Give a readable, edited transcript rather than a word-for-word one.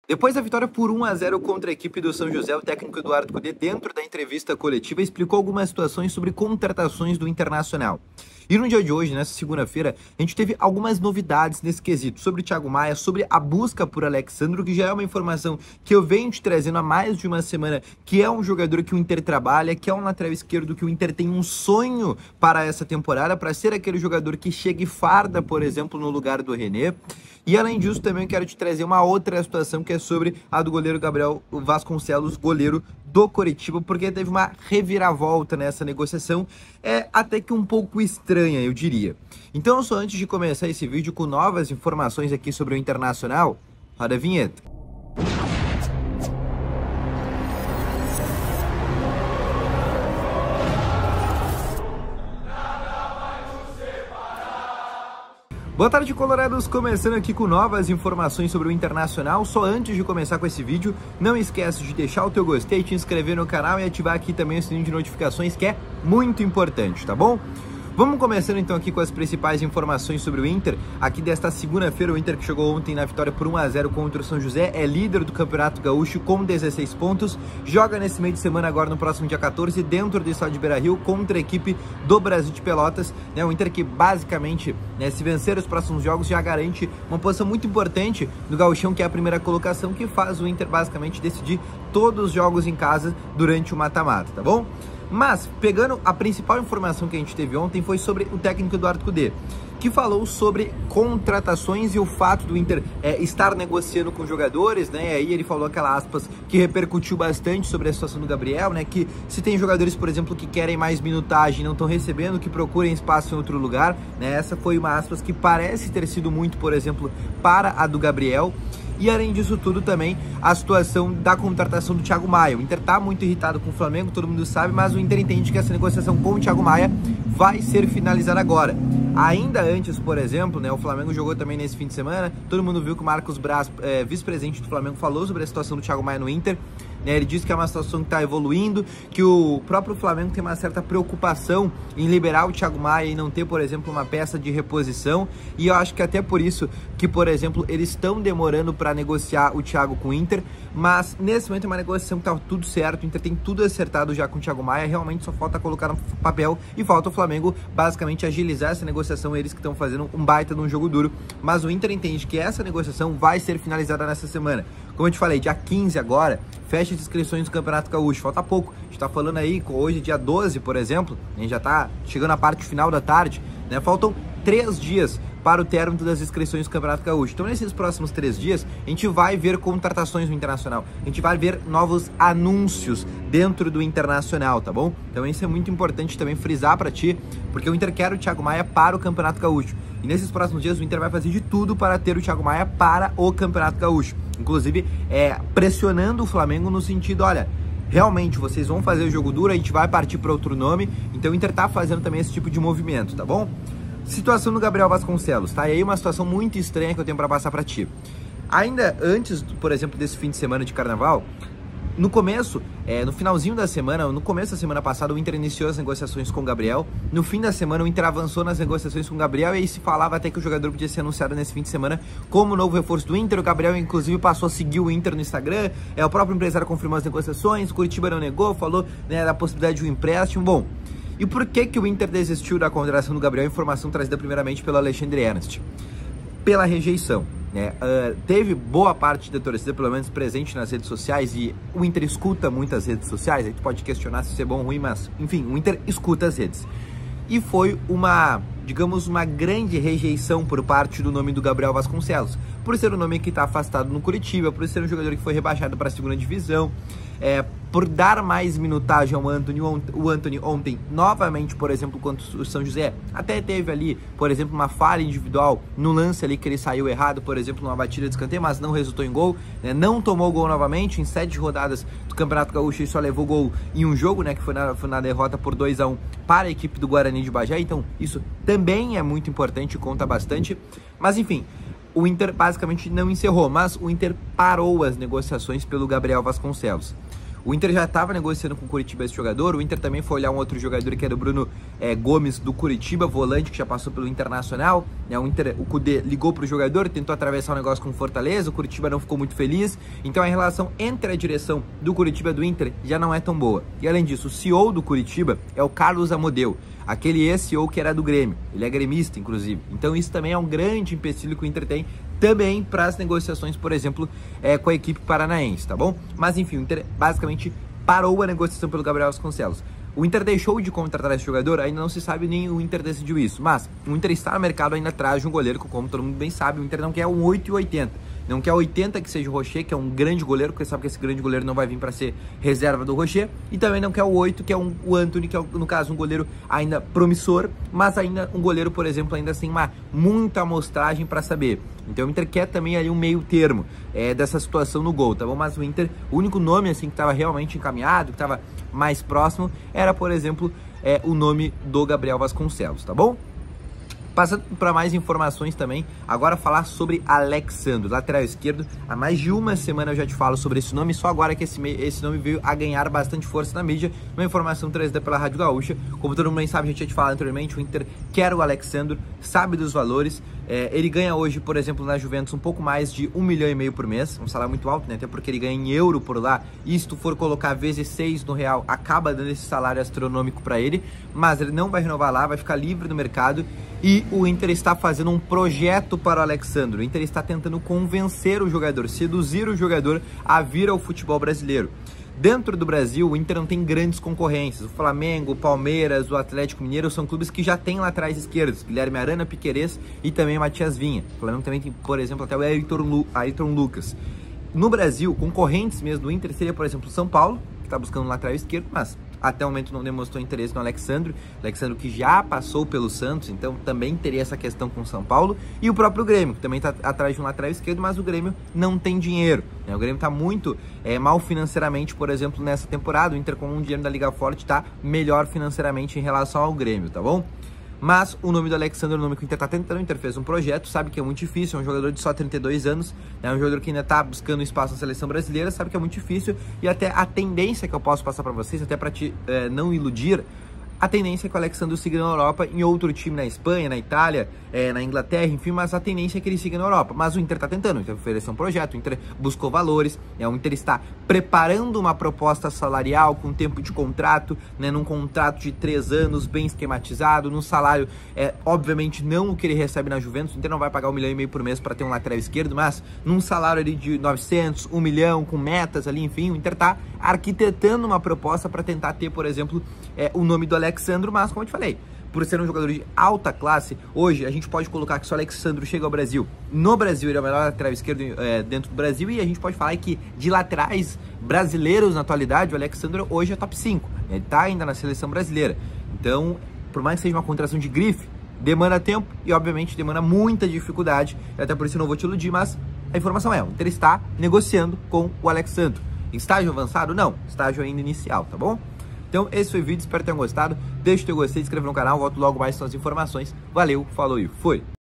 Depois da vitória por 1-0 contra a equipe do São José, o técnico Eduardo Cudê, dentro da entrevista coletiva, explicou algumas situações sobre contratações do Internacional. E no dia de hoje, nessa segunda-feira, a gente teve algumas novidades nesse quesito, sobre o Thiago Maia, sobre a busca por Alexandro, que já é uma informação que eu venho te trazendo há mais de uma semana, que é um jogador que o Inter trabalha, que é um lateral esquerdo que o Inter tem um sonho para essa temporada, para ser aquele jogador que chega e farda, por exemplo, no lugar do René. E além disso, também eu quero te trazer uma outra situação que é sobre a do goleiro Gabriel Vasconcelos, goleiro do Coritiba, porque teve uma reviravolta nessa negociação, até que um pouco estranha, eu diria. Então, só antes de começar esse vídeo com novas informações aqui sobre o Internacional, roda a vinheta. Boa tarde, colorados, começando aqui com novas informações sobre o Internacional. Só antes de começar com esse vídeo, não esquece de deixar o teu gostei, te inscrever no canal e ativar aqui também o sininho de notificações, que é muito importante, tá bom? Vamos começando então aqui com as principais informações sobre o Inter. Aqui desta segunda-feira, o Inter que chegou ontem na vitória por 1-0 contra o São José, é líder do Campeonato Gaúcho com 16 pontos, joga nesse meio de semana agora no próximo dia 14, dentro do estádio de Beira-Rio, contra a equipe do Brasil de Pelotas, né? O Inter que basicamente, né, se vencer os próximos jogos, já garante uma posição muito importante no Gauchão, que é a primeira colocação, que faz o Inter basicamente decidir todos os jogos em casa durante o mata-mata, tá bom? Mas, pegando a principal informação que a gente teve ontem foi sobre o técnico Eduardo Cudê, que falou sobre contratações e o fato do Inter estar negociando com jogadores, né? Aí ele falou aquela aspas que repercutiu bastante sobre a situação do Gabriel, né? Que se tem jogadores, por exemplo, que querem mais minutagem e não estão recebendo, que procurem espaço em outro lugar, né? Essa foi uma aspas que parece ter sido muito, por exemplo, para a do Gabriel. E além disso tudo também, a situação da contratação do Thiago Maia. O Inter tá muito irritado com o Flamengo, todo mundo sabe, mas o Inter entende que essa negociação com o Thiago Maia vai ser finalizada agora. Ainda antes, por exemplo, né, o Flamengo jogou também nesse fim de semana, todo mundo viu que o Marcos Braz, vice-presidente do Flamengo, falou sobre a situação do Thiago Maia no Inter. Ele disse que é uma situação que está evoluindo, que o próprio Flamengo tem uma certa preocupação em liberar o Thiago Maia e não ter, por exemplo, uma peça de reposição. E eu acho que até por isso que, por exemplo, eles estão demorando para negociar o Thiago com o Inter. Mas nesse momento é uma negociação que está tudo certo, o Inter tem tudo acertado já com o Thiago Maia. Realmente só falta colocar no papel e falta o Flamengo basicamente agilizar essa negociação. Eles que estão fazendo um baita de um jogo duro. Mas o Inter entende que essa negociação vai ser finalizada nessa semana. Como eu te falei, dia 15 agora, fecha as inscrições do Campeonato Gaúcho, falta pouco. A gente tá falando aí, hoje dia 12, por exemplo, a gente já tá chegando à parte final da tarde, né? Faltam 3 dias para o término das inscrições do Campeonato Gaúcho. Então, nesses próximos 3 dias, a gente vai ver contratações no Internacional. A gente vai ver novos anúncios dentro do Internacional, tá bom? Então, isso é muito importante também frisar para ti, porque o Inter quer o Thiago Maia para o Campeonato Gaúcho. E nesses próximos dias, o Inter vai fazer de tudo para ter o Thiago Maia para o Campeonato Gaúcho. Inclusive, pressionando o Flamengo no sentido, olha, realmente vocês vão fazer o jogo duro, a gente vai partir para outro nome. Então, o Inter tá fazendo também esse tipo de movimento, tá bom? Situação do Gabriel Vasconcelos, tá? E aí uma situação muito estranha que eu tenho para passar para ti. Ainda antes, por exemplo, desse fim de semana de carnaval, no começo, no finalzinho da semana, no começo da semana passada, o Inter iniciou as negociações com o Gabriel. No fim da semana, o Inter avançou nas negociações com o Gabriel e aí se falava até que o jogador podia ser anunciado nesse fim de semana como novo reforço do Inter. O Gabriel, inclusive, passou a seguir o Inter no Instagram. O próprio empresário confirmou as negociações, o Curitiba não negou, falou, né, da possibilidade de um empréstimo. Bom, e por que o Inter desistiu da contratação do Gabriel? Informação trazida primeiramente pelo Alexandre Ernst. Pela rejeição, né? Teve boa parte da torcida, pelo menos, presente nas redes sociais, e o Inter escuta muitas redes sociais. Aí tu pode questionar se isso é bom ou ruim, mas, enfim, o Inter escuta as redes. E foi uma, digamos, uma grande rejeição por parte do nome do Gabriel Vasconcelos, por ser um nome que está afastado no Curitiba, por ser um jogador que foi rebaixado para a segunda divisão, por dar mais minutagem ao Antony. O Antony ontem, novamente, por exemplo, contra o São José, até teve ali, por exemplo, uma falha individual no lance ali que ele saiu errado, por exemplo, numa batida de escanteio, mas não resultou em gol, né? Não tomou gol novamente em 7 rodadas do Campeonato Gaúcho e só levou gol em um jogo, né? Que foi na derrota por 2-1 para a equipe do Guarani de Bagé. Então, isso também é muito importante, conta bastante. Mas, enfim, o Inter basicamente não encerrou, mas o Inter parou as negociações pelo Gabriel Vasconcelos. O Inter já estava negociando com o Curitiba esse jogador, o Inter também foi olhar um outro jogador que era o Bruno Gomes do Curitiba, volante, que já passou pelo Internacional, né? O Cudê ligou pro jogador, tentou atravessar o negócio com o Fortaleza, o Curitiba não ficou muito feliz, então a relação entre a direção do Curitiba e do Inter já não é tão boa. E além disso, o CEO do Curitiba é o Carlos Amodeu, aquele ex-CEO que era do Grêmio, ele é gremista, inclusive. Então isso também é um grande empecilho que o Inter tem também para as negociações, por exemplo, com a equipe paranaense, tá bom? Mas enfim, o Inter basicamente parou a negociação pelo Gabriel Vasconcelos. O Inter deixou de contratar esse jogador, ainda não se sabe, nem o Inter decidiu isso, mas o Inter está no mercado ainda atrás de um goleiro que, como todo mundo bem sabe, o Inter não quer um 8,80. Não quer 80 que seja o Rocher, que é um grande goleiro, porque sabe que esse grande goleiro não vai vir para ser reserva do Rocher. E também não quer o 8, que é o Antony, que é, no caso, um goleiro ainda promissor, mas ainda um goleiro, por exemplo, ainda sem muita amostragem para saber. Então o Inter quer também ali um meio termo dessa situação no gol, tá bom? Mas o Inter, o único nome assim que estava realmente encaminhado, que estava mais próximo, era, por exemplo, o nome do Gabriel Vasconcelos, tá bom? Passando para mais informações também, agora falar sobre Alexandro, lateral esquerdo. Há mais de uma semana eu já te falo sobre esse nome, só agora que esse nome veio a ganhar bastante força na mídia, uma informação trazida pela Rádio Gaúcha. Como todo mundo sabe, a gente tinha te falado anteriormente, o Inter quer o Alexandro, sabe dos valores. Ele ganha hoje, por exemplo, na Juventus um pouco mais de 1,5 milhão por mês, um salário muito alto, né? Até porque ele ganha em euro por lá, e se tu for colocar vezes 6 no real, acaba dando esse salário astronômico para ele, mas ele não vai renovar lá, vai ficar livre no mercado, e o Inter está fazendo um projeto para o Alexandro. O Inter está tentando convencer o jogador, seduzir o jogador a vir ao futebol brasileiro. Dentro do Brasil, o Inter não tem grandes concorrências. O Flamengo, o Palmeiras, o Atlético Mineiro são clubes que já têm laterais esquerdos. Guilherme Arana, Piquerez e também Matias Vinha. O Flamengo também tem, por exemplo, até o Ayrton Lucas. No Brasil, concorrentes mesmo do Inter seria, por exemplo, o São Paulo, que está buscando um lateral esquerdo, mas até o momento não demonstrou interesse no Alexandro. Alexandro que já passou pelo Santos, então também teria essa questão com o São Paulo. E o próprio Grêmio, que também está atrás de um lateral esquerdo, mas o Grêmio não tem dinheiro, né? O Grêmio está muito mal financeiramente, por exemplo, nessa temporada. O Inter, com um dinheiro da Liga Forte, está melhor financeiramente em relação ao Grêmio, tá bom? Mas o nome do Alexandre é o nome que o Inter está tentando. O Inter fez um projeto, sabe que é muito difícil, é um jogador de só 32 anos, é um jogador que ainda está buscando espaço na seleção brasileira, sabe que é muito difícil, e até a tendência que eu posso passar para vocês, até para te não iludir, a tendência é que o Alexandre siga na Europa, em outro time na Espanha, na Itália, na Inglaterra, enfim, mas a tendência é que ele siga na Europa. Mas o Inter está tentando, o Inter ofereceu um projeto, o Inter buscou valores, o Inter está preparando uma proposta salarial com tempo de contrato, né, num contrato de 3 anos, bem esquematizado, num salário, obviamente não o que ele recebe na Juventus. O Inter não vai pagar 1,5 milhão por mês para ter um lateral esquerdo, mas num salário ali de 900, 1 milhão, com metas ali, enfim, o Inter está arquitetando uma proposta para tentar ter, por exemplo, o nome do Alexandro, mas como eu te falei, por ser um jogador de alta classe, hoje a gente pode colocar que se o Alexandro chega ao Brasil, no Brasil ele é o melhor lateral esquerdo dentro do Brasil, e a gente pode falar que de laterais brasileiros na atualidade, o Alexandro hoje é top 5, ele está ainda na seleção brasileira. Então, por mais que seja uma contratação de grife, demanda tempo e obviamente demanda muita dificuldade, até por isso eu não vou te iludir, mas a informação o Inter está negociando com o Alexandro. Estágio avançado? Não, estágio ainda inicial, tá bom? Então esse foi o vídeo, espero que tenham gostado. Deixa o teu gostei, se inscreve no canal, volto logo mais com as informações. Valeu, falou e fui!